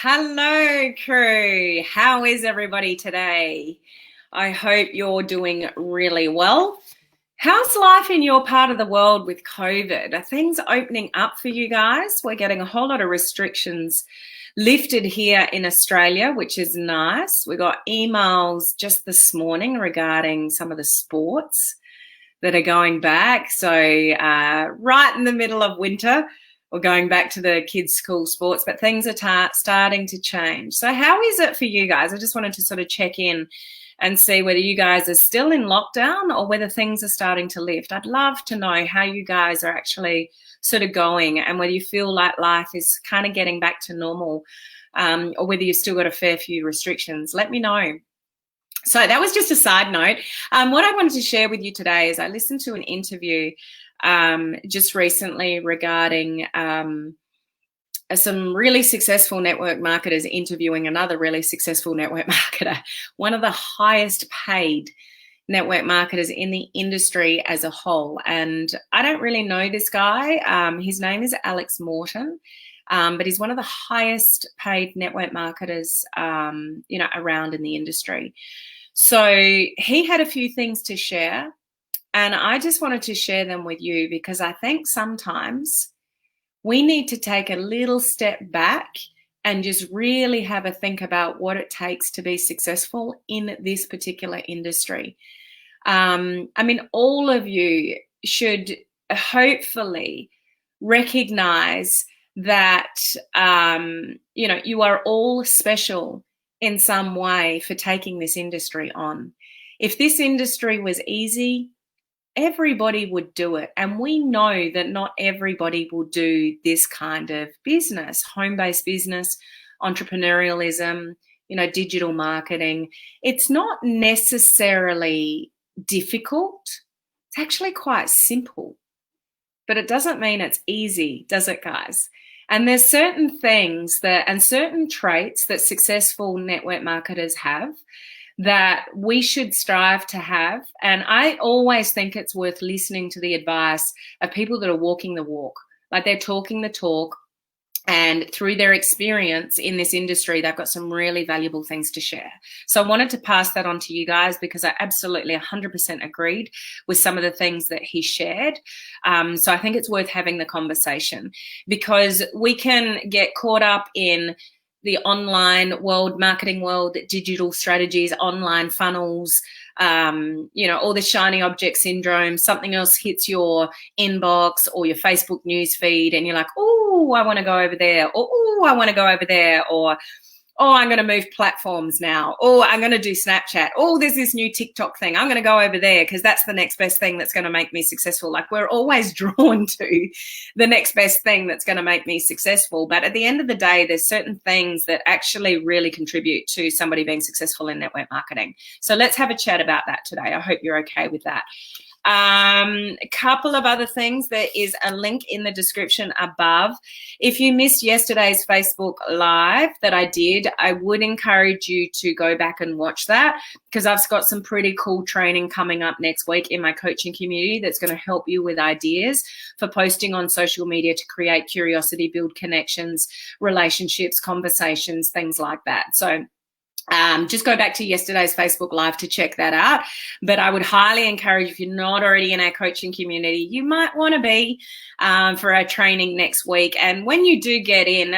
Hello, crew. How is everybody today? I hope you're doing really well. How's life in your part of the world with COVID? Are things opening up for you guys? We're getting a whole lot of restrictions lifted here in Australia, which is nice. We got emails just this morning regarding some of the sports that are going back. So right in the middle of winter, we're going back to the kids' school sports, but things are starting to change. So how is it for you guys? I just wanted to sort of check in and see whether you guys are still in lockdown or whether things are starting to lift. I'd love to know how you guys are actually sort of going and whether you feel like life is kind of getting back to normal or whether you've still got a fair few restrictions. Let me know. So that was just a side note. What I wanted to share with you today is I listened to an interview just recently regarding some really successful network marketers interviewing another really successful network marketer, one of the highest paid network marketers in the industry as a whole. And I don't really know this guy. His name is Alex Morton. But he's one of the highest paid network marketers, around in the industry. So he had a few things to share, and I just wanted to share them with you because I think sometimes we need to take a little step back and just really have a think about what it takes to be successful in this particular industry. All of you should hopefully recognize that, you are all special in some way for taking this industry on. If this industry was easy, everybody would do it. And we know that not everybody will do this kind of business, home-based business, entrepreneurialism, digital marketing. It's not necessarily difficult. It's actually quite simple. But it doesn't mean it's easy, does it, guys? And there's certain things and certain traits that successful network marketers have that we should strive to have. And I always think it's worth listening to the advice of people that are walking the walk, like they're talking the talk. And through their experience in this industry, they've got some really valuable things to share. So I wanted to pass that on to you guys because I absolutely 100% agreed with some of the things that he shared. So I think it's worth having the conversation because we can get caught up in the online world, marketing world, digital strategies, online funnels, all the shiny object syndrome. Something else hits your inbox or your Facebook news feed and you're like, oh, I want to go over there, or oh, I want to go over there, or oh, I'm going to move platforms now, or I'm going to do Snapchat, oh, there's this new TikTok thing, I'm going to go over there because that's the next best thing that's going to make me successful. Like we're always drawn to the next best thing that's going to make me successful. But at the end of the day, there's certain things that actually really contribute to somebody being successful in network marketing. So let's have a chat about that today. I hope you're okay with that. A couple of other things. There is a link in the description above. If you missed yesterday's Facebook Live that I did, I would encourage you to go back and watch that because I've got some pretty cool training coming up next week in my coaching community that's going to help you with ideas for posting on social media to create curiosity, build connections, relationships, conversations, things like that. So just go back to yesterday's Facebook Live to check that out. But I would highly encourage, if you're not already in our coaching community, you might want to be for our training next week. And when you do get in,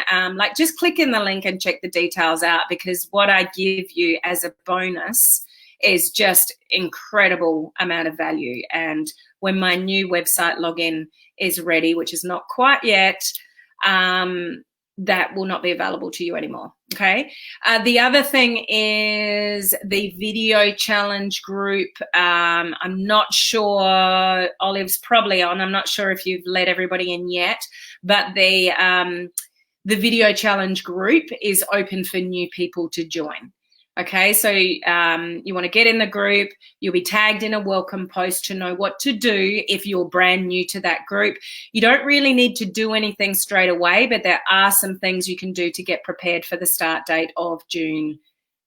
just click in the link and check the details out because what I give you as a bonus is just incredible amount of value. And when my new website login is ready, which is not quite yet, that will not be available to you anymore. Okay. The other thing is the video challenge group. I'm not sure, Olive's probably on. I'm not sure if you've let everybody in yet, but the video challenge group is open for new people to join. Okay, so you want to get in the group. You'll be tagged in a welcome post to know what to do if you're brand new to that group. You don't really need to do anything straight away, but there are some things you can do to get prepared for the start date of June.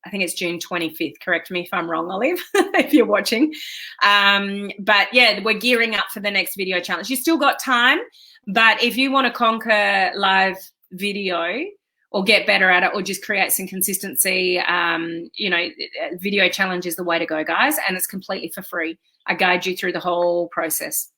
I think it's June 25th. Correct me if I'm wrong, Olive, if you're watching. But yeah, we're gearing up for the next video challenge. You still got time, but if you want to conquer live video or get better at it, or just create some consistency, video challenge is the way to go, guys. And it's completely for free. I guide you through the whole process.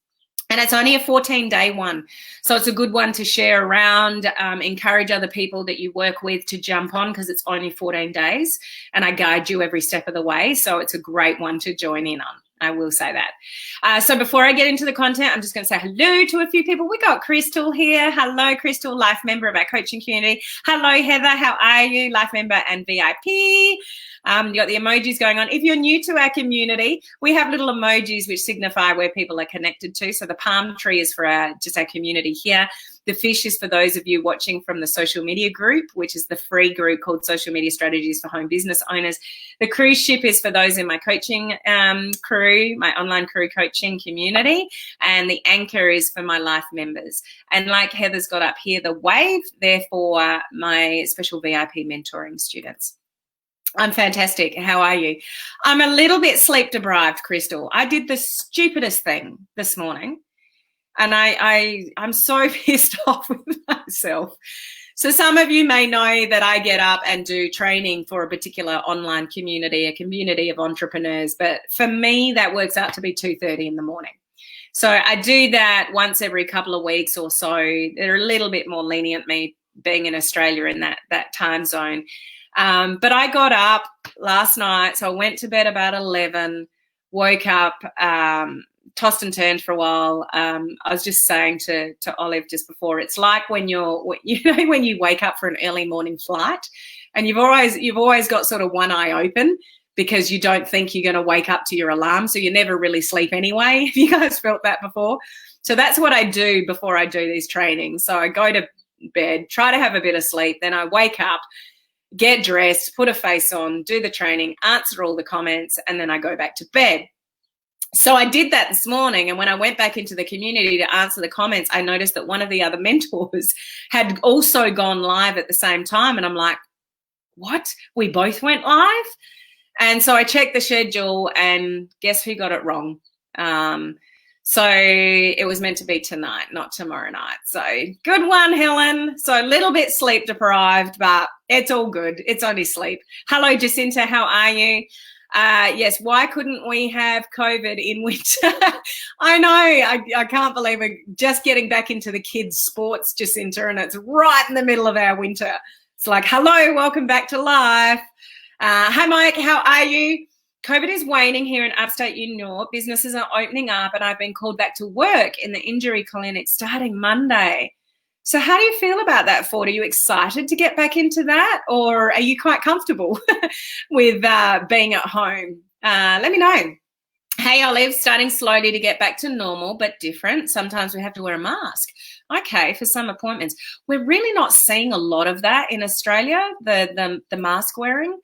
And it's only a 14-day one. So it's a good one to share around, encourage other people that you work with to jump on, because it's only 14 days. And I guide you every step of the way. So it's a great one to join in on. I will say that. So before I get into the content, I'm just going to say hello to a few people. We got Crystal here. Hello, Crystal, life member of our coaching community. Hello, Heather. How are you? Life member and VIP. You got the emojis going on. If you're new to our community, we have little emojis which signify where people are connected to. So the palm tree is for just our community here. The fish is for those of you watching from the social media group, which is the free group called Social Media Strategies for Home Business Owners. The cruise ship is for those in my coaching crew, my online crew coaching community. And the anchor is for my life members. And like Heather's got up here, the wave, they're for my special VIP mentoring students. I'm fantastic. How are you? I'm a little bit sleep deprived, Crystal. I did the stupidest thing this morning. And I'm so pissed off with myself. So some of you may know that I get up and do training for a particular online community, a community of entrepreneurs. But for me, that works out to be 2:30 in the morning. So I do that once every couple of weeks or so. They're a little bit more lenient, me being in Australia in that time zone. But I got up last night. So I went to bed about 11, woke up, tossed and turned for a while. I was just saying to Olive just before, it's like when when you wake up for an early morning flight, and you've always got sort of one eye open because you don't think you're going to wake up to your alarm, so you never really sleep anyway. Have you guys felt that before? So that's what I do before I do these trainings. So I go to bed, try to have a bit of sleep, then I wake up, get dressed, put a face on, do the training, answer all the comments, and then I go back to bed. So I did that this morning, and when I went back into the community to answer the comments, I noticed that one of the other mentors had also gone live at the same time, and I'm like, what? We both went live? And so I checked the schedule, and guess who got it wrong? So it was meant to be tonight, not tomorrow night. So good one, Helen. So a little bit sleep deprived, but it's all good. It's only sleep. Hello, Jacinta. How are you? Yes, why couldn't we have COVID in winter? I know, I can't believe we're just getting back into the kids' sports, Jacinta, and it's right in the middle of our winter. It's like, hello, welcome back to life. Hi, Mike, how are you? COVID is waning here in upstate New York. Businesses are opening up, and I've been called back to work in the injury clinic starting Monday. So how do you feel about that, Ford? Are you excited to get back into that, or are you quite comfortable with being at home? Let me know. Hey, Olive, starting slowly to get back to normal, but different. Sometimes we have to wear a mask. Okay, for some appointments. We're really not seeing a lot of that in Australia, the mask wearing.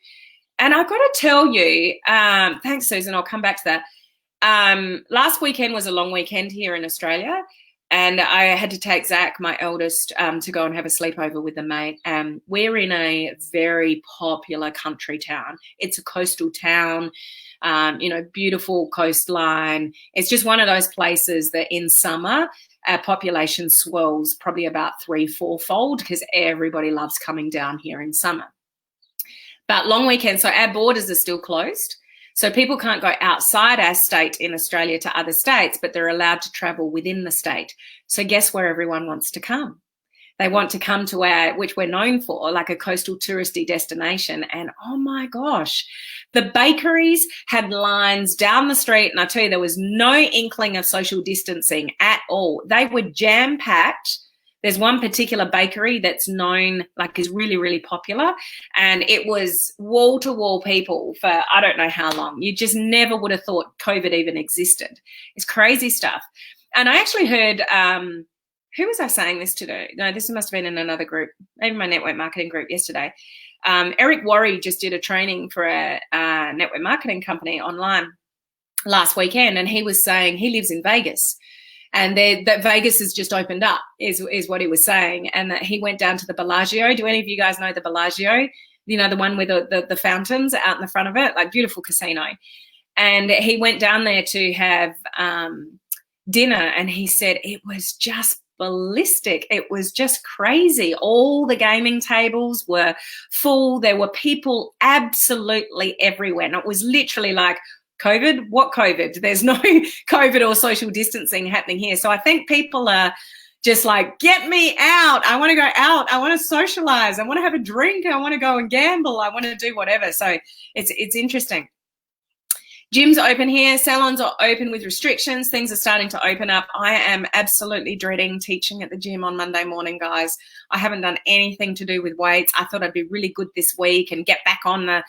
And I've got to tell you, thanks, Susan, I'll come back to that. Last weekend was a long weekend here in Australia. And I had to take Zach, my eldest, to go and have a sleepover with a mate. We're in a very popular country town. It's a coastal town, beautiful coastline. It's just one of those places that in summer, our population swells probably about 3-4-fold because everybody loves coming down here in summer. But long weekend, so our borders are still closed. So people can't go outside our state in Australia to other states, but they're allowed to travel within the state. So guess where everyone wants to come? They want to come to which we're known for, like a coastal touristy destination. And oh my gosh, the bakeries had lines down the street. And I tell you, there was no inkling of social distancing at all. They were jam-packed. There's one particular bakery that's known, like is really, really popular. And it was wall-to-wall people for I don't know how long. You just never would have thought COVID even existed. It's crazy stuff. And I actually heard, who was I saying this to? No, this must have been in another group, maybe my network marketing group yesterday. Eric Worre just did a training for a network marketing company online last weekend. And he was saying he lives in Vegas. And that Vegas has just opened up is what he was saying. And that he went down to the Bellagio. Do any of you guys know the Bellagio? You know, the one with the fountains out in the front of it, like beautiful casino. And he went down there to have dinner. And he said it was just ballistic. It was just crazy. All the gaming tables were full. There were people absolutely everywhere. And it was literally like, COVID? What COVID? There's no COVID or social distancing happening here. So I think people are just like, get me out. I want to go out. I want to socialize. I want to have a drink. I want to go and gamble. I want to do whatever. So it's interesting. Gyms are open here. Salons are open with restrictions. Things are starting to open up. I am absolutely dreading teaching at the gym on Monday morning, guys. I haven't done anything to do with weights. I thought I'd be really good this week and get back on the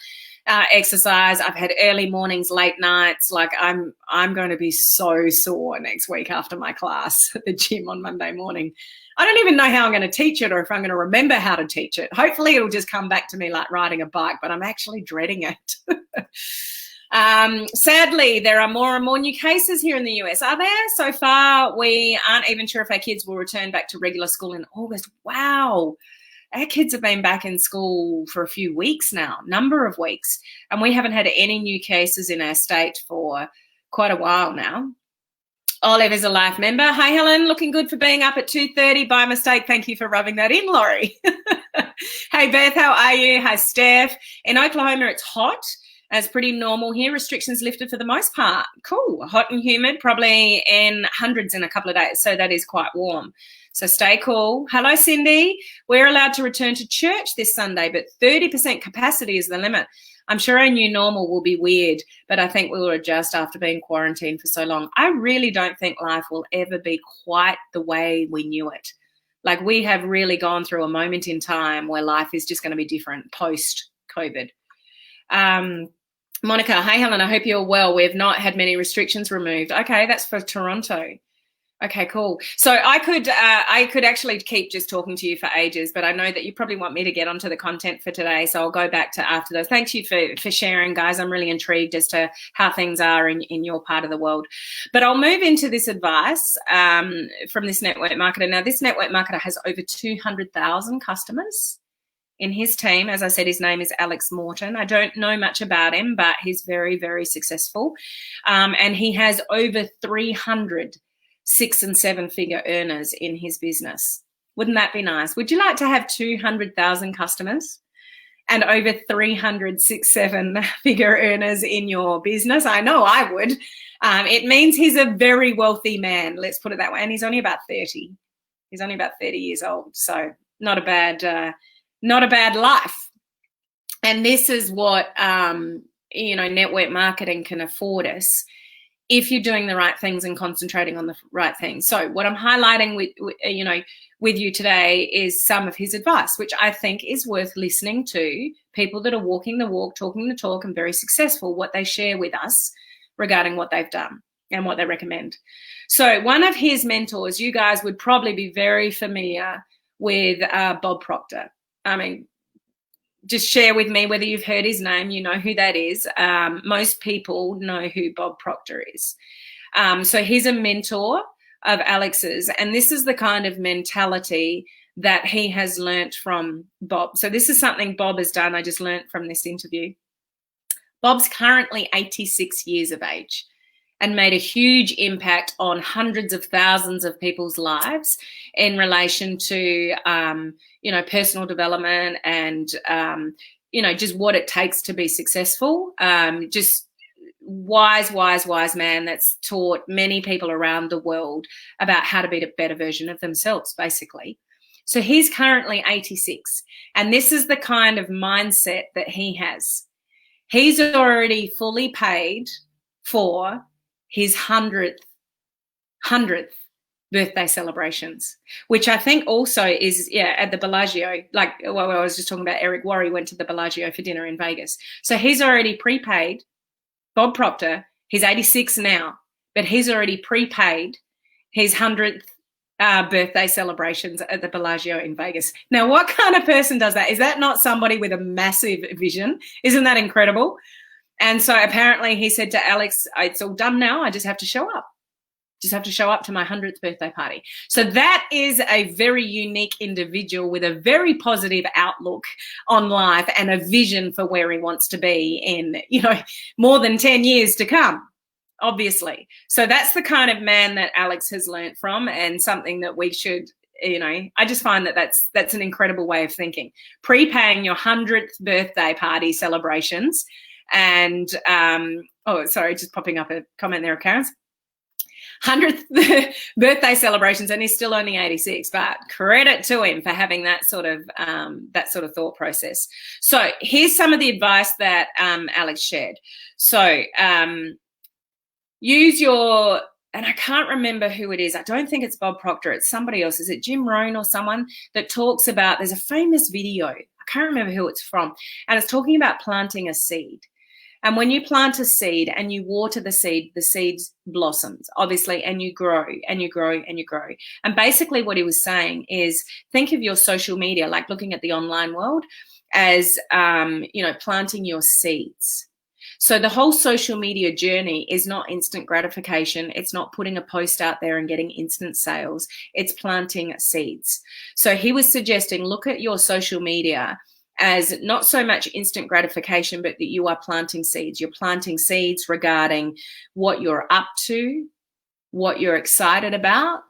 exercise. I've had early mornings, late nights. Like I'm going to be so sore next week after my class at the gym on Monday morning. I don't even know how I'm going to teach it or if I'm going to remember how to teach it. Hopefully it'll just come back to me like riding a bike, but I'm actually dreading it. Sadly, there are more and more new cases here in the US. Are there? So far, we aren't even sure if our kids will return back to regular school in August. Wow. Our kids have been back in school for a few weeks now, number of weeks, and we haven't had any new cases in our state for quite a while now. Olive is a life member. Hi, Helen. Looking good for being up at 2:30 by mistake. Thank you for rubbing that in, Laurie. Hey, Beth, how are you? Hi, Steph. In Oklahoma, it's hot. It's pretty normal here. Restrictions lifted for the most part. Cool. Hot and humid, probably in hundreds in a couple of days. So that is quite warm. So stay cool. Hello, Cindy. We're allowed to return to church this Sunday, but 30% capacity is the limit. I'm sure our new normal will be weird, but I think we will adjust after being quarantined for so long. I really don't think life will ever be quite the way we knew it. Like we have really gone through a moment in time where life is just going to be different post-COVID. Monica, hi, Helen. I hope you're well. We have not had many restrictions removed. Okay, that's for Toronto. Okay, cool. So I could actually keep just talking to you for ages, but I know that you probably want me to get onto the content for today, so I'll go back to after those. Thanks you for sharing, guys. I'm really intrigued as to how things are in your part of the world. But I'll move into this advice from this network marketer. Now, this network marketer has over 200,000 customers in his team. As I said, his name is Alex Morton. I don't know much about him, but he's very, very successful. And he has over 300 6- and 7-figure earners in his business. Wouldn't that be nice? Would you like to have 200,000 customers and over 300 6-7-figure earners in your business? I know I would. It means he's a very wealthy man, let's put it that way. And he's only about 30. He's only about 30 years old. So not a bad life. And this is what, network marketing can afford us if you're doing the right things and concentrating on the right things. So what I'm highlighting with you today is some of his advice, which I think is worth listening to. People that are walking the walk, talking the talk, and very successful, what they share with us regarding what they've done and what they recommend. So one of his mentors, you guys would probably be very familiar with Bob Proctor. I mean, just share with me whether you've heard his name, you know who that is. Most people know who Bob Proctor is. So he's a mentor of Alex's, and this is the kind of mentality that he has learnt from Bob. So this is something Bob has done. I just learnt from this interview. Bob's currently 86 years of age and made a huge impact on hundreds of thousands of people's lives in relation to, personal development and, just what it takes to be successful. Just wise man that's taught many people around the world about how to be a better version of themselves, basically. So he's currently 86, and this is the kind of mindset that he has. He's already fully paid for his 100th birthday celebrations, which I think also is, at the Bellagio. Like, I was just talking about Eric Worre went to the Bellagio for dinner in Vegas. So he's already prepaid. Bob Proctor, he's 86 now, but he's already prepaid his 100th birthday celebrations at the Bellagio in Vegas. Now, what kind of person does that? Is that not somebody with a massive vision? Isn't that incredible? And so apparently he said to Alex, it's all done now. I just have to show up. Just have to show up to my 100th birthday party. So that is a very unique individual with a very positive outlook on life and a vision for where he wants to be in, more than 10 years to come. obviously. So that's the kind of man that Alex has learnt from, and something that we should, I just find that that's an incredible way of thinking. Prepaying your 100th birthday party celebrations, and oh, sorry, just popping up a comment there, Karen's 100th birthday celebrations, and he's still only 86. But credit to him for having that sort of thought process. So here's some of the advice that Alex shared. So use your, and I can't remember who it is. I don't think it's Bob Proctor. It's somebody else. Is it Jim Rohn or someone that talks about, there's a famous video. I can't remember who it's from. And it's talking about planting a seed. And when you plant a seed and you water the seed blossoms, obviously, and you grow and you grow and you grow. And basically what he was saying is, think of your social media, like looking at the online world, as, planting your seeds. So the whole social media journey is not instant gratification. It's not putting a post out there and getting instant sales. It's planting seeds. So he was suggesting, look at your social media as not so much instant gratification, but that you are planting seeds. You're planting seeds regarding what you're up to, what you're excited about,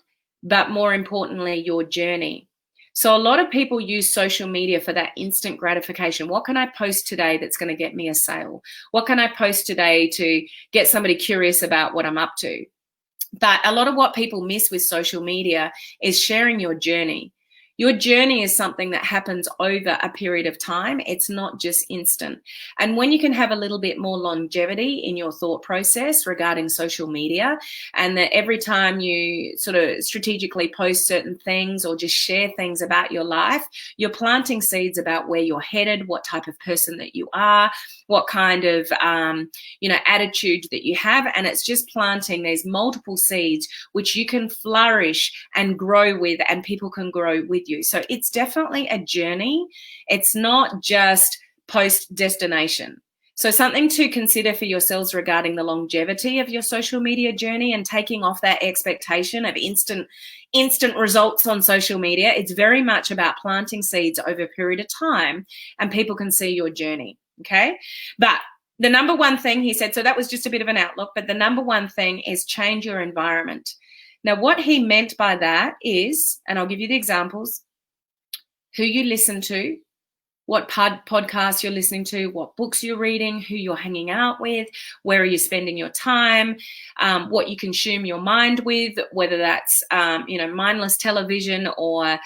but more importantly, your journey. So a lot of people use social media for that instant gratification. What can I post today that's going to get me a sale? What can I post today to get somebody curious about what I'm up to? But a lot of what people miss with social media is sharing your journey. Your journey is something that happens over a period of time. It's not just instant. And when you can have a little bit more longevity in your thought process regarding social media, and that every time you sort of strategically post certain things or just share things about your life, you're planting seeds about where you're headed, what type of person that you are, what kind of, attitude that you have. And it's just planting these multiple seeds, which you can flourish and grow with, and people can grow with you. So it's definitely a journey. It's not just post destination. So something to consider for yourselves regarding the longevity of your social media journey, and taking off that expectation of instant results on social media. It's very much about planting seeds over a period of time, and people can see your journey. Okay. But the number one thing he said, so that was just a bit of an outlook, but the number one thing is change your environment. Now, what he meant by that is, and I'll give you the examples, who you listen to, what podcasts you're listening to, what books you're reading, who you're hanging out with, where are you spending your time, what you consume your mind with, whether that's, mindless television or,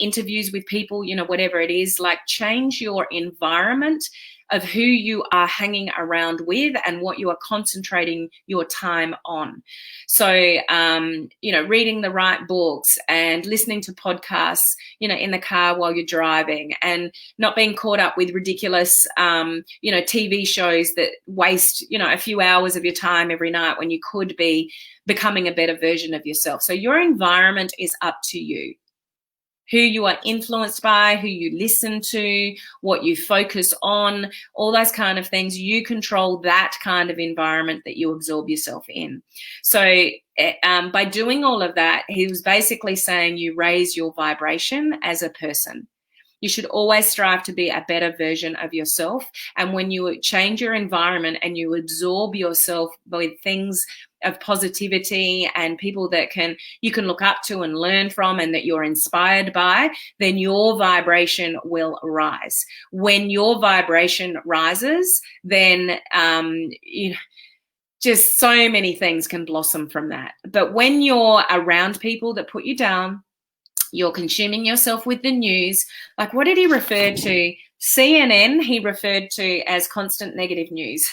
interviews with people, whatever it is. Like, change your environment of who you are hanging around with and what you are concentrating your time on. So, reading the right books and listening to podcasts, in the car while you're driving, and not being caught up with ridiculous, TV shows that waste, a few hours of your time every night when you could be becoming a better version of yourself. So your environment is up to you. Who you are influenced by, who you listen to, what you focus on, all those kind of things. You control that kind of environment that you absorb yourself in. So by doing all of that, he was basically saying you raise your vibration as a person. You should always strive to be a better version of yourself. And when you change your environment and you absorb yourself with things of positivity and people that you can look up to and learn from, and that you're inspired by, then your vibration will rise. When your vibration rises, then just so many things can blossom from that. But when you're around people that put you down, you're consuming yourself with the news. Like, what did he refer to? CNN, he referred to as constant negative news.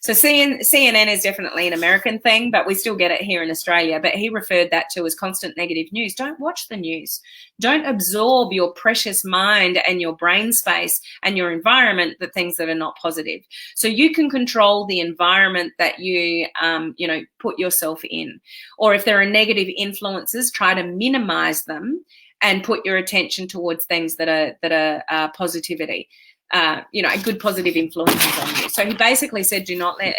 So CNN is definitely an American thing, but we still get it here in Australia. But he referred that to as constant negative news. Don't watch the news. Don't absorb your precious mind and your brain space and your environment with things that are not positive. So you can control the environment that you, put yourself in. Or if there are negative influences, try to minimize them and put your attention towards things that are positivity, a good positive influences on you. So he basically said, do not let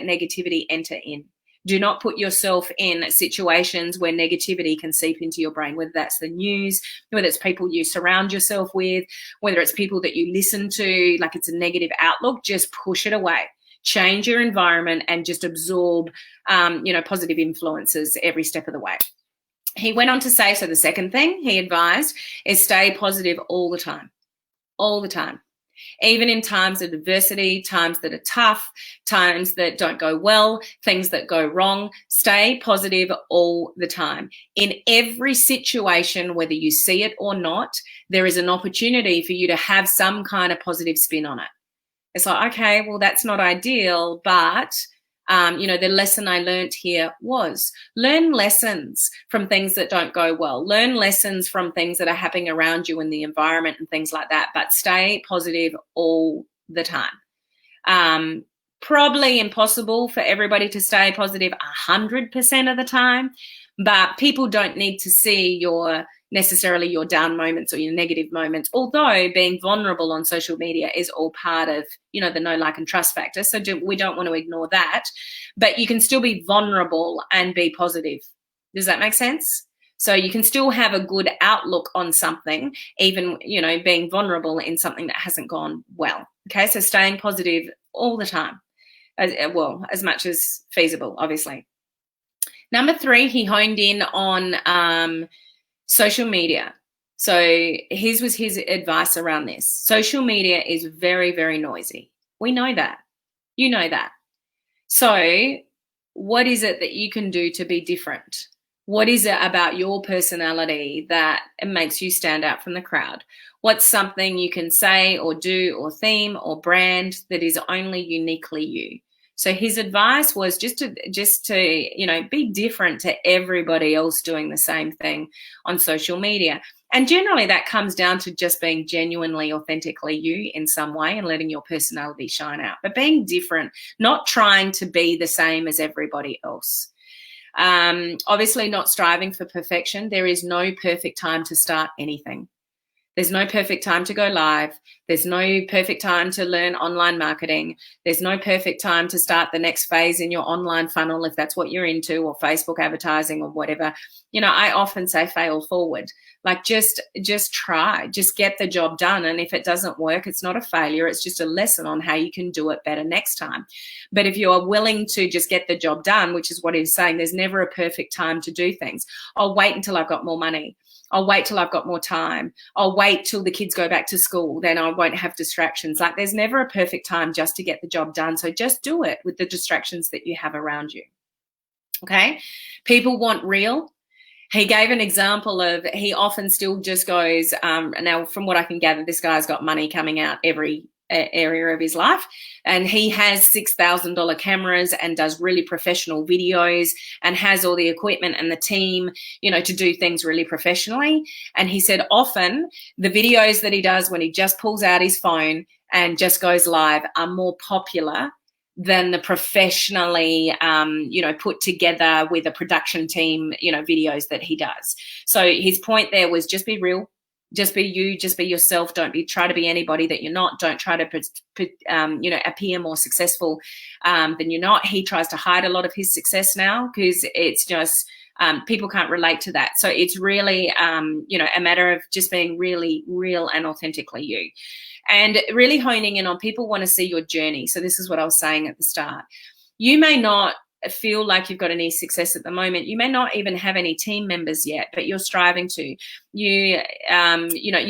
negativity enter in. Do not put yourself in situations where negativity can seep into your brain, whether that's the news, whether it's people you surround yourself with, whether it's people that you listen to, like it's a negative outlook. Just push it away. change your environment, and just absorb, positive influences every step of the way. He went on to say, so the second thing he advised is stay positive all the time, even in times of adversity, times that are tough, times that don't go well, things that go wrong. Stay positive all the time. In every situation, whether you see it or not, there is an opportunity for you to have some kind of positive spin on it. It's like, okay, well, that's not ideal, but the lesson I learned here was learn lessons from things that don't go well. Learn lessons from things that are happening around you in the environment and things like that, but stay positive all the time. Probably impossible for everybody to stay positive 100% of the time, but people don't need to see necessarily your down moments or your negative moments, although being vulnerable on social media is all part of, the know, like, and trust factor. So we don't want to ignore that, but you can still be vulnerable and be positive. Does that make sense? So you can still have a good outlook on something, even, being vulnerable in something that hasn't gone well. Okay. So staying positive all the time, as much as feasible, obviously. Number 3, he honed in on, social media. So his was his advice around this. Social media is very, very noisy. We know that. You know that. So what is it that you can do to be different? What is it about your personality that makes you stand out from the crowd? What's something you can say or do or theme or brand that is only uniquely you? So his advice was just to be different to everybody else doing the same thing on social media. And generally that comes down to just being genuinely, authentically you in some way and letting your personality shine out, but being different, not trying to be the same as everybody else. Obviously not striving for perfection. There is no perfect time to start anything. There's no perfect time to go live. There's no perfect time to learn online marketing. There's no perfect time to start the next phase in your online funnel, if that's what you're into, or Facebook advertising or whatever. I often say fail forward. Like just try, just get the job done. And if it doesn't work, it's not a failure. It's just a lesson on how you can do it better next time. But if you are willing to just get the job done, which is what he's saying, there's never a perfect time to do things. I'll wait until I've got more money. I'll wait till I've got more time. I'll wait till the kids go back to school. Then I won't have distractions. Like, there's never a perfect time just to get the job done. So just do it with the distractions that you have around you. Okay? People want real. He gave an example of, he often still just goes, now from what I can gather, this guy's got money coming out every area of his life, and he has $6,000 cameras and does really professional videos and has all the equipment and the team, to do things really professionally. And he said often the videos that he does when he just pulls out his phone and just goes live are more popular than the professionally, put together with a production team, videos that he does. So his point there was just be real. Just be you, just be yourself. Don't try to be anybody that you're not. Don't try to, appear more successful than you're not. He tries to hide a lot of his success now because it's just, people can't relate to that. So it's really, a matter of just being really real and authentically you. And really honing in on, people want to see your journey. So this is what I was saying at the start. You may not feel like you've got any success at the moment. You may not even have any team members yet, but you're striving to. You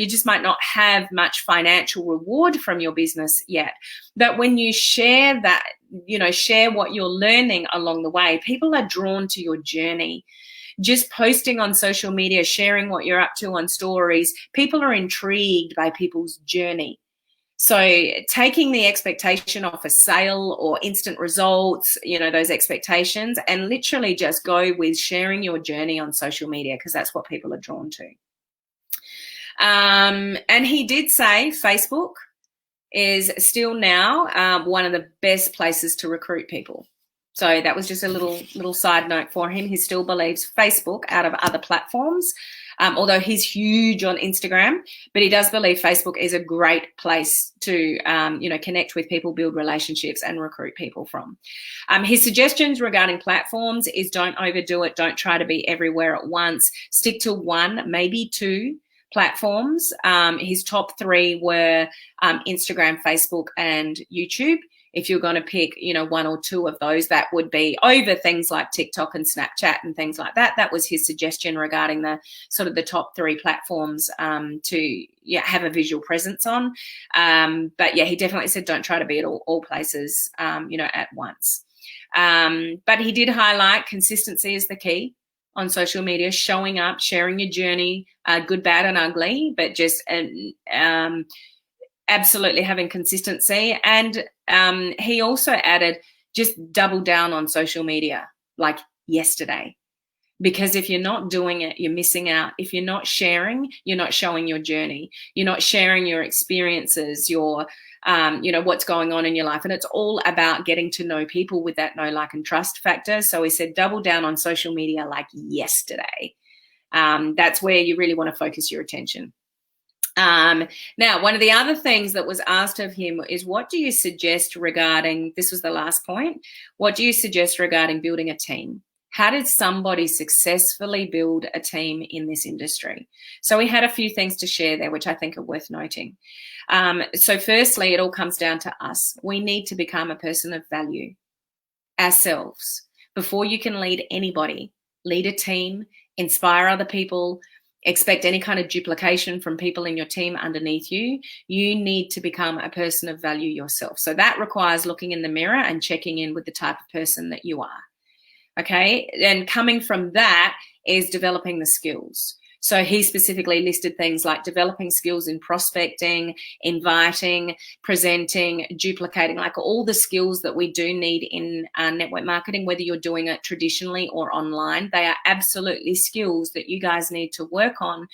just might not have much financial reward from your business yet. But when you share that, share what you're learning along the way, people are drawn to your journey. Just posting on social media, sharing what you're up to on stories, people are intrigued by people's journey. So taking the expectation off a sale or instant results, those expectations, and literally just go with sharing your journey on social media, because that's what people are drawn to. And he did say Facebook is still now one of the best places to recruit people. So that was just a little side note for him. He still believes Facebook out of other platforms, although he's huge on Instagram, but he does believe Facebook is a great place to, connect with people, build relationships, and recruit people from. His suggestions regarding platforms is don't overdo it. Don't try to be everywhere at once. Stick to one, maybe two platforms. His top 3 were Instagram, Facebook, and YouTube. If you're going to pick, one or two of those, that would be over things like TikTok and Snapchat and things like that. That was his suggestion regarding the sort of the top 3 platforms to have a visual presence on. But yeah, he definitely said don't try to be at all places, at once. But he did highlight consistency is the key on social media, showing up, sharing your journey, good, bad, and ugly, but just absolutely having consistency. And he also added, just double down on social media like yesterday. Because if you're not doing it, you're missing out. If you're not sharing, you're not showing your journey. You're not sharing your experiences, your, what's going on in your life. And it's all about getting to know people with that know, like, and trust factor. So he said, double down on social media like yesterday. That's where you really want to focus your attention. Now, one of the other things that was asked of him is, what do you suggest regarding, this was the last point, what do you suggest regarding building a team? How did somebody successfully build a team in this industry? So we had a few things to share there, which I think are worth noting. So firstly, it all comes down to us. We need to become a person of value ourselves. Before you can lead anybody, lead a team, inspire other people, expect any kind of duplication from people in your team underneath you, you need to become a person of value yourself. So that requires looking in the mirror and checking in with the type of person that you are. Okay, and coming from that is developing the skills. So he specifically listed things like developing skills in prospecting, inviting, presenting, duplicating, like all the skills that we do need in network marketing, whether you're doing it traditionally or online. They are absolutely skills that you guys need to work on.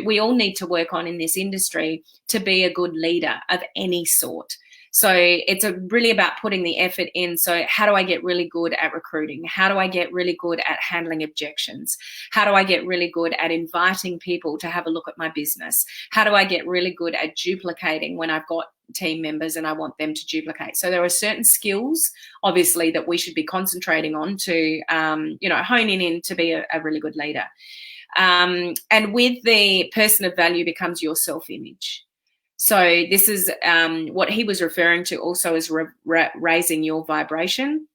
We all need to work on in this industry to be a good leader of any sort. So it's really about putting the effort in. So how do I get really good at recruiting? How do I get really good at handling objections? How do I get really good at inviting people to have a look at my business? How do I get really good at duplicating when I've got team members and I want them to duplicate? So there are certain skills, obviously, that we should be concentrating on to, honing in to be a really good leader. And with the person of value becomes your self-image. So this is what he was referring to also as raising your vibration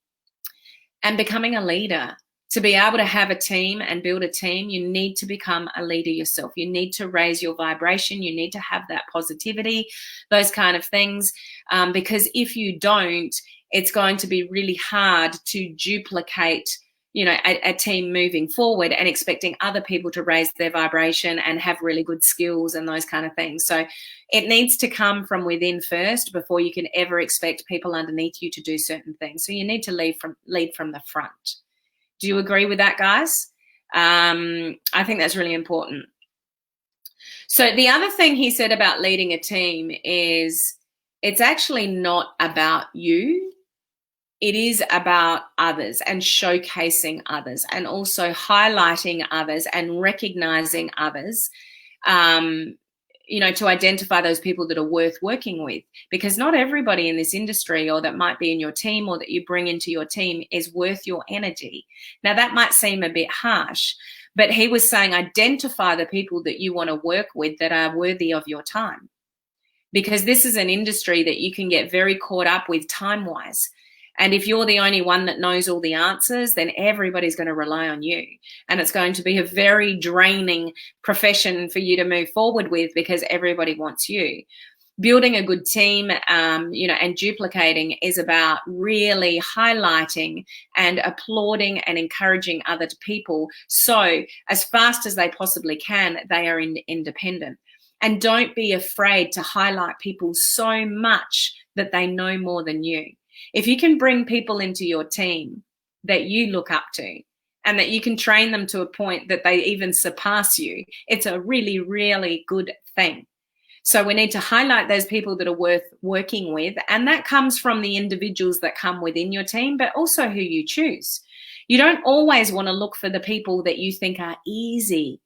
and becoming a leader. To be able to have a team and build a team, you need to become a leader yourself. You need to raise your vibration. You need to have that positivity, those kind of things, because if you don't, it's going to be really hard to duplicate a team moving forward and expecting other people to raise their vibration and have really good skills and those kind of things. So it needs to come from within first before you can ever expect people underneath you to do certain things. So you need to lead from the front. Do you agree with that, guys? I think that's really important. So the other thing he said about leading a team is it's actually not about you. It is about others and showcasing others and also highlighting others and recognizing others, to identify those people that are worth working with, because not everybody in this industry or that might be in your team or that you bring into your team is worth your energy. Now, that might seem a bit harsh, but he was saying identify the people that you want to work with that are worthy of your time, because this is an industry that you can get very caught up with time-wise. And if you're the only one that knows all the answers, then everybody's going to rely on you. And it's going to be a very draining profession for you to move forward with because everybody wants you. Building a good team, and duplicating is about really highlighting and applauding and encouraging other people. So as fast as they possibly can, they are independent. And don't be afraid to highlight people so much that they know more than you. If you can bring people into your team that you look up to and that you can train them to a point that they even surpass you, it's a really, really good thing. So we need to highlight those people that are worth working with. And that comes from the individuals that come within your team, but also who you choose. You don't always want to look for the people that you think are easy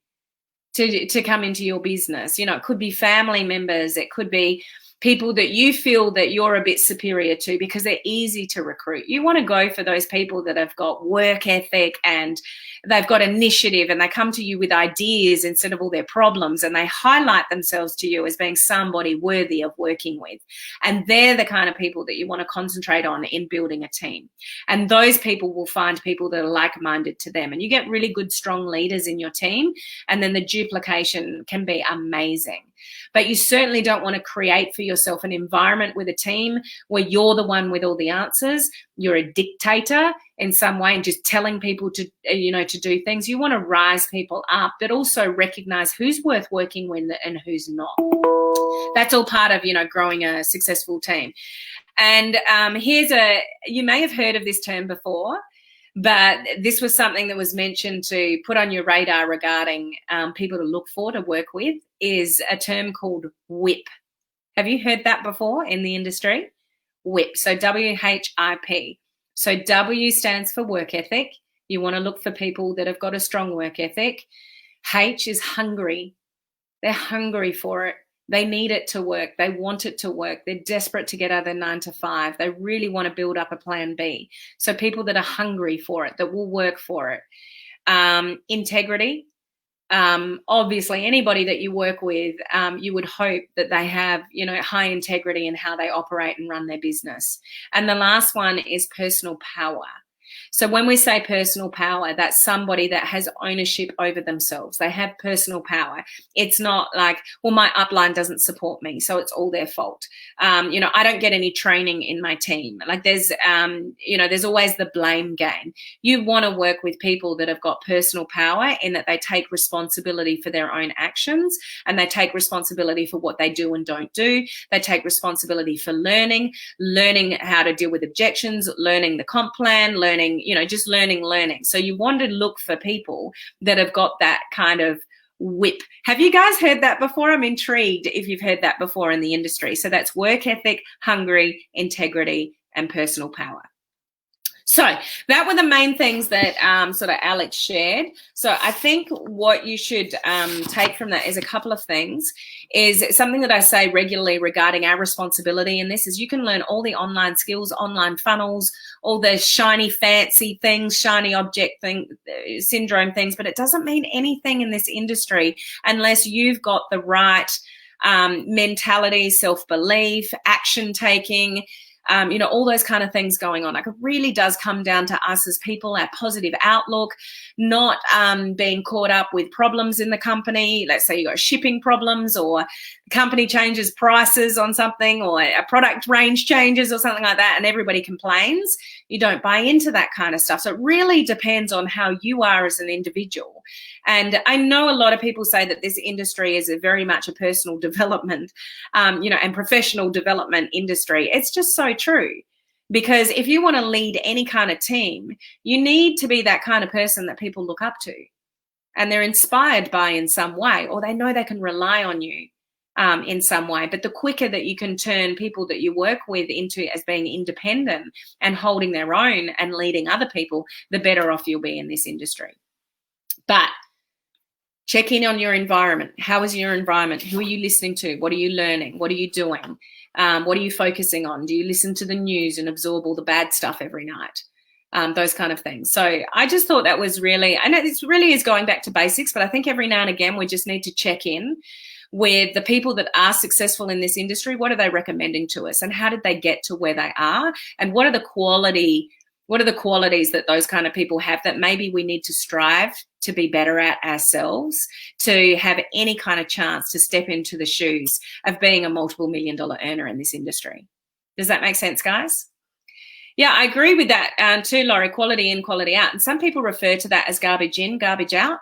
to come into your business. It could be family members. It could be people that you feel that you're a bit superior to because they're easy to recruit. You want to go for those people that have got work ethic and they've got initiative and they come to you with ideas instead of all their problems, and they highlight themselves to you as being somebody worthy of working with. And they're the kind of people that you want to concentrate on in building a team. And those people will find people that are like-minded to them. And you get really good, strong leaders in your team, and then the duplication can be amazing. But you certainly don't want to create for yourself an environment with a team where you're the one with all the answers. You're a dictator in some way and just telling people to, to do things. You want to rise people up, but also recognize who's worth working with and who's not. That's all part of, growing a successful team. And you may have heard of this term before, but this was something that was mentioned to put on your radar regarding people to look for, to work with, is a term called WHIP. Have you heard that before in the industry? WHIP, so W-H-I-P. So W stands for work ethic. You want to look for people that have got a strong work ethic. H is hungry. They're hungry for it. They need it to work. They want it to work. They're desperate to get out of their 9 to 5. They really want to build up a plan B. So people that are hungry for it, that will work for it. Integrity. Obviously, anybody that you work with, you would hope that they have, high integrity in how they operate and run their business. And the last one is personal power. So when we say personal power, that's somebody that has ownership over themselves. They have personal power. It's not like, well, my upline doesn't support me, so it's all their fault. I don't get any training in my team. Like there's always the blame game. You want to work with people that have got personal power in that they take responsibility for their own actions, and they take responsibility for what they do and don't do. They take responsibility for learning how to deal with objections, learning the comp plan, learning. Just learning. So you want to look for people that have got that kind of WHIP. Have you guys heard that before? I'm intrigued if you've heard that before in the industry. So that's work ethic, hungry, integrity, and personal power. So that were the main things that sort of Alex shared. So I think what you should take from that is a couple of things. Is something that I say regularly regarding our responsibility in this is you can learn all the online skills, online funnels, all the shiny, fancy things, shiny object syndrome things, but it doesn't mean anything in this industry unless you've got the right mentality, self-belief, action taking, all those kind of things going on. Like it really does come down to us as people, our positive outlook, not being caught up with problems in the company. Let's say you got shipping problems, or the company changes prices on something, or a product range changes or something like that, and everybody complains. You don't buy into that kind of stuff. So it really depends on how you are as an individual. And I know a lot of people say that this industry is very much a personal development, and professional development industry. It's just so true. Because if you want to lead any kind of team, you need to be that kind of person that people look up to and they're inspired by in some way, or they know they can rely on you in some way. But the quicker that you can turn people that you work with into as being independent and holding their own and leading other people, the better off you'll be in this industry. But check in on your environment. How is your environment? Who are you listening to? What are you learning? What are you doing? What are you focusing on? Do you listen to the news and absorb all the bad stuff every night? Those kind of things. So I just thought that was really, I know this really is going back to basics, but I think every now and again we just need to check in with the people that are successful in this industry. What are they recommending to us, and how did they get to where they are? And what are the qualities that those kind of people have that maybe we need to strive to be better at ourselves to have any kind of chance to step into the shoes of being a multiple $1 million earner in this industry? Does that make sense, guys? Yeah, I agree with that too, Laurie, quality in, quality out. And some people refer to that as garbage in, garbage out.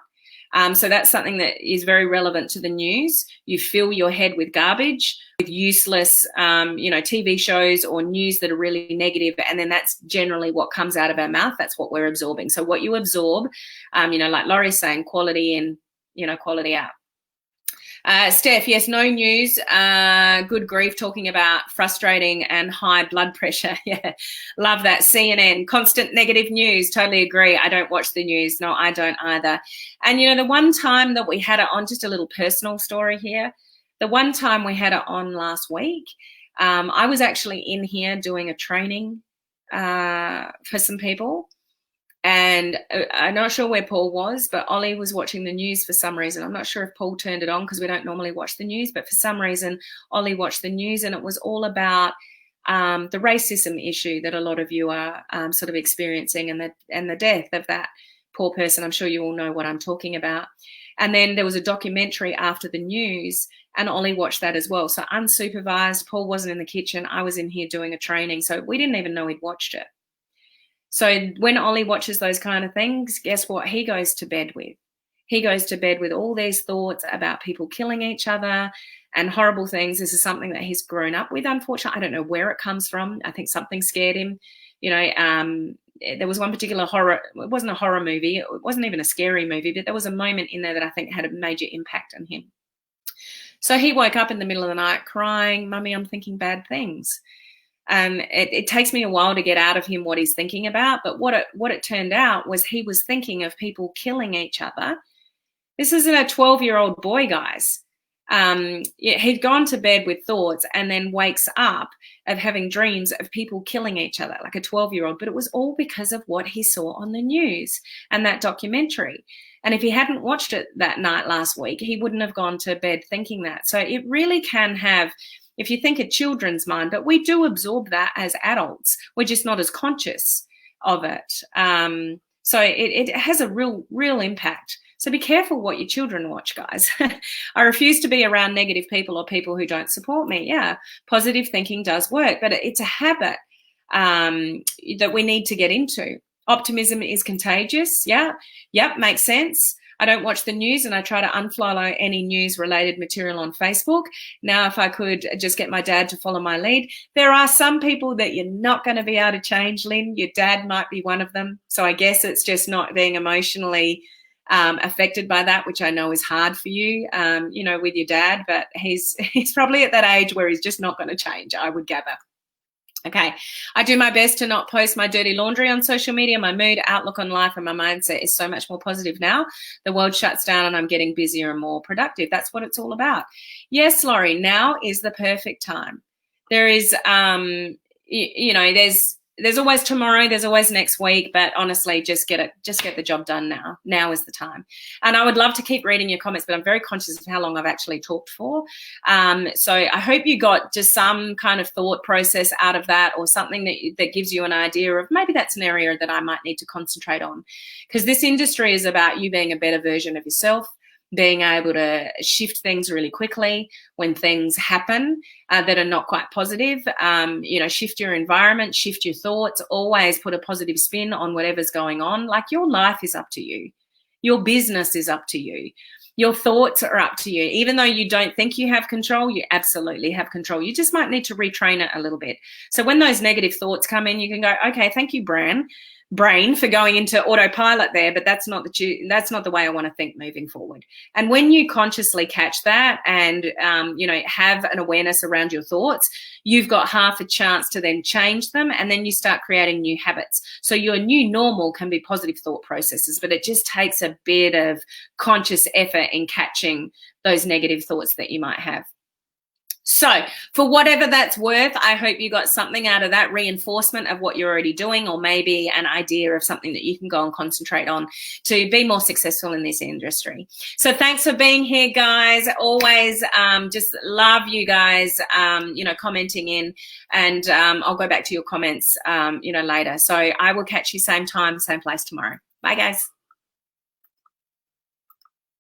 So that's something that is very relevant to the news. You fill your head with garbage, with useless, TV shows or news that are really negative, and then that's generally what comes out of our mouth. That's what we're absorbing. So what you absorb, like Laurie's saying, quality in, quality out. Steph, yes, no news. Good grief, talking about frustrating and high blood pressure. Yeah, love that. CNN, constant negative news. Totally agree. I don't watch the news. No, I don't either. And, the one time that we had it on, just a little personal story here. The one time we had it on last week, I was actually in here doing a training for some people. And I'm not sure where Paul was, but Ollie was watching the news for some reason. I'm not sure if Paul turned it on because we don't normally watch the news, but for some reason, Ollie watched the news, and it was all about the racism issue that a lot of you are sort of experiencing, and the death of that poor person. I'm sure you all know what I'm talking about. And then there was a documentary after the news, and Ollie watched that as well. So unsupervised, Paul wasn't in the kitchen. I was in here doing a training, so we didn't even know he'd watched it. So when Ollie watches those kind of things, guess what? He goes to bed with. He goes to bed with all these thoughts about people killing each other and horrible things. This is something that he's grown up with, unfortunately. I don't know where it comes from. I think something scared him. You know, there was one particular horror. It wasn't a horror movie. It wasn't even a scary movie, but there was a moment in there that I think had a major impact on him. So he woke up in the middle of the night crying, "Mummy, I'm thinking bad things." It takes me a while to get out of him what he's thinking about, but what it turned out was he was thinking of people killing each other. This isn't a 12-year-old boy, guys. He'd gone to bed with thoughts and then wakes up of having dreams of people killing each other, like a 12-year-old, but it was all because of what he saw on the news and that documentary. And if he hadn't watched it that night last week, he wouldn't have gone to bed thinking that. So it really can have, if you think a children's mind, but we do absorb that as adults. We're just not as conscious of it. So it has a real impact. So be careful what your children watch, guys. I refuse to be around negative people or people who don't support me. Yeah, positive thinking does work, but it's a habit that we need to get into. Optimism is contagious. Yeah, yep, makes sense. I don't watch the news, and I try to unfollow any news-related material on Facebook. Now, if I could just get my dad to follow my lead. There are some people that you're not going to be able to change, Lynn. Your dad might be one of them. So I guess it's just not being emotionally affected by that, which I know is hard for you, you know, with your dad. But he's probably at that age where he's just not going to change, I would gather. Okay, I do my best to not post my dirty laundry on social media. My mood, outlook on life, and my mindset is so much more positive now. The world shuts down and I'm getting busier and more productive. That's what it's all about. Yes, Laurie, now is the perfect time. There is, you know, there's always tomorrow, there's always next week, but honestly, just get the job done now. Now is the time. And I would love to keep reading your comments, but I'm very conscious of how long I've actually talked for. So I hope you got just some kind of thought process out of that, or something that gives you an idea of maybe that's an area that I might need to concentrate on. Because this industry is about you being a better version of yourself, being able to shift things really quickly when things happen that are not quite positive. You know, shift your environment, shift your thoughts, always put a positive spin on whatever's going on. Like, your life is up to you. Your business is up to you. Your thoughts are up to you. Even though you don't think you have control, you absolutely have control. You just might need to retrain it a little bit. So when those negative thoughts come in, you can go, okay, thank you, brain, for going into autopilot there, but that's not the way I want to think moving forward. And when you consciously catch that and you know, have an awareness around your thoughts, you've got half a chance to then change them, and then you start creating new habits. So your new normal can be positive thought processes, but it just takes a bit of conscious effort in catching those negative thoughts that you might have. So for whatever that's worth, I hope you got something out of that, reinforcement of what you're already doing, or maybe an idea of something that you can go and concentrate on to be more successful in this industry. So thanks for being here, guys. Always just love you guys, you know, commenting in, and I'll go back to your comments, you know, later. So I will catch you same time, same place tomorrow. Bye, guys.